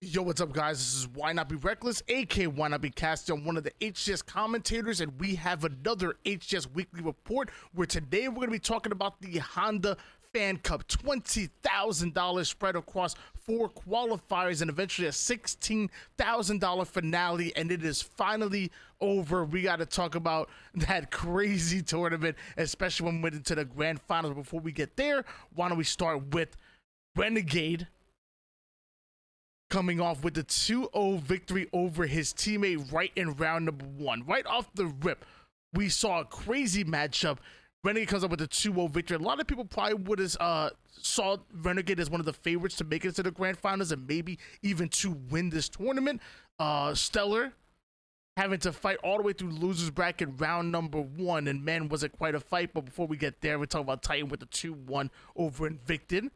Yo, what's up, guys? This is Why Not Be Reckless, aka Why Not Be Casted. I'm one of the HCS commentators, and we have another HCS Weekly Report where today we're going to be talking about the Honda Fan Cup. $20,000 spread across 4 qualifiers and eventually a $16,000 finale, and it is finally over. We got to talk about that crazy tournament, especially when we went into the grand finals. Before we get there, why don't we start with Renegade coming off with the 2-0 victory over his teammate right in round number 1. Right off the rip, we saw a crazy matchup. Renegade comes up with a 2-0 victory. A lot of people probably would have saw Renegade as one of the favorites to make it to the grand finals and maybe even to win this tournament. Stellar having to fight all the way through losers bracket round number 1, and man, was it quite a fight. But before we get there, we're talking about Titan with the 2-1 over Invicted.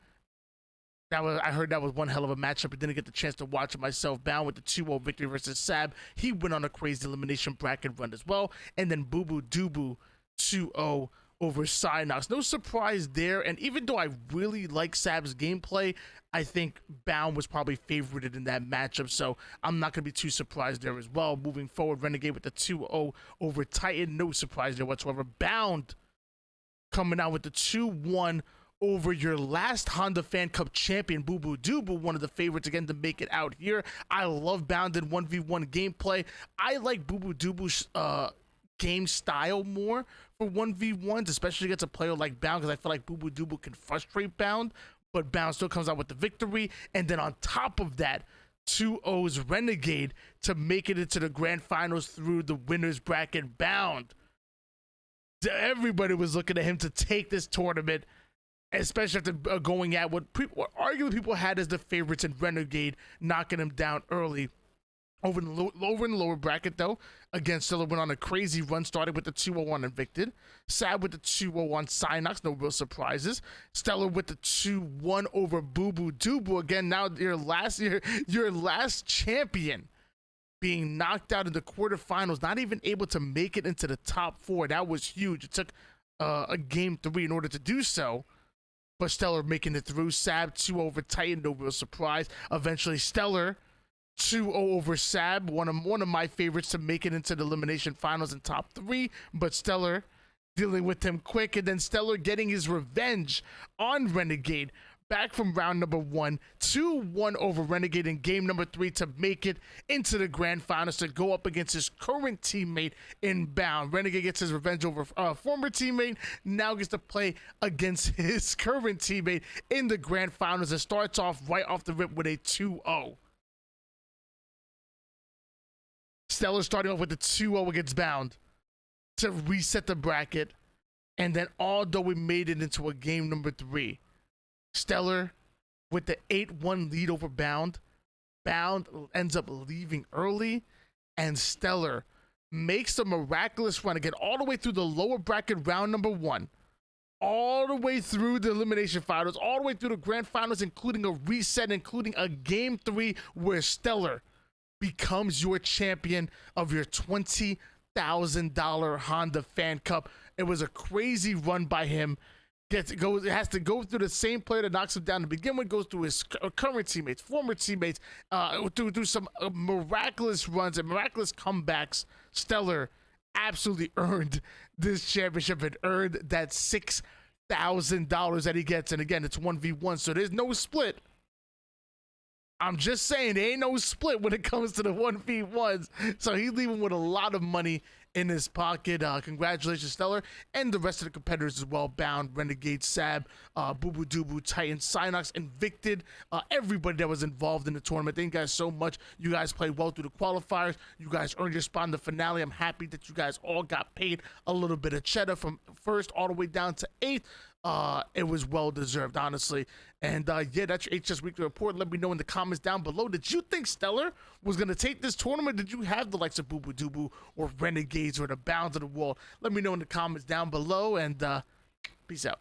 I heard that was one hell of a matchup. I didn't get the chance to watch it myself. Bound with the 2-0 victory versus Sab. He went on a crazy elimination bracket run as well. And then Boo Boo Doo 2-0 over Cynox. No surprise there. And even though I really like Sab's gameplay, I think Bound was probably favorited in that matchup. So I'm not going to be too surprised there as well. Moving forward, Renegade with the 2-0 over Titan. No surprise there whatsoever. Bound coming out with the 2-1 over your last Honda Fan Cup champion, Boo Boo Doo, one of the favorites again to make it out here. I love Bounded 1v1 gameplay. I like Boo Boo Doo's game style more for 1v1s, especially against a player like Bound, because I feel like Boo Boo Doo can frustrate Bound, but Bound still comes out with the victory. And then on top of that, 2-0's Renegade to make it into the grand finals through the winners bracket. Bound, everybody was looking at him to take this tournament, especially after going at what arguably people had as the favorites in Renegade, knocking him down early. Over in the lower bracket, though, again, Stellar went on a crazy run, started with the 2-0 on Invicted. Sab with the 2-0 on Cynox, no real surprises. Stellar with the 2-1 over Boo Boo Doo. Again, now your last champion being knocked out in the quarterfinals, not even able to make it into the top 4. That was huge. It took a game 3 in order to do so. But Stellar making it through. Sab 2 over Titan, no real surprise. Eventually, Stellar 2-0 over Sab, one of my favorites to make it into the elimination finals in top 3. But Stellar dealing with him quick, and then Stellar getting his revenge on Renegade. Back from round number 1, 2-1 over Renegade in game number 3 to make it into the grand finals to go up against his current teammate in Bound. Renegade gets his revenge over former teammate, now gets to play against his current teammate in the grand finals and starts off right off the rip with a 2-0. Stellar starting off with the 2-0 against Bound to reset the bracket, and then although we made it into a game number 3, Stellar with the 8-1 lead over Bound. Bound ends up leaving early, and Stellar makes a miraculous run again all the way through the lower bracket round number 1, all the way through the elimination finals, all the way through the grand finals, including a reset, including a game 3 where Stellar becomes your champion of your $20,000 Honda Fan Cup. It was a crazy run by him. It has to go through the same player that knocks him down to begin with, goes through his current teammates, former teammates, through some miraculous runs and miraculous comebacks. Stellar absolutely earned this championship and earned that $6,000 that he gets. And again, it's 1v1, so there's no split. I'm just saying, there ain't no split when it comes to the 1v1s. So he's leaving with a lot of money in his pocket. Congratulations, Stellar, and the rest of the competitors as well. Bound, Renegade, Sab, Boo Boo Doo, Titan, Cynox, Invicted, everybody that was involved in the tournament. Thank you guys so much. You guys played well through the qualifiers. You guys earned your spot in the finale. I'm happy that you guys all got paid a little bit of cheddar from first all the way down to 8th. It was well deserved, honestly. And yeah, that's your HCS Weekly Report. Let me know in the comments down below. Did you think Stellar was going to take this tournament? Did you have the likes of Boo Boo Doo or Renegades or the Bounds of the world? Let me know in the comments down below, and peace out.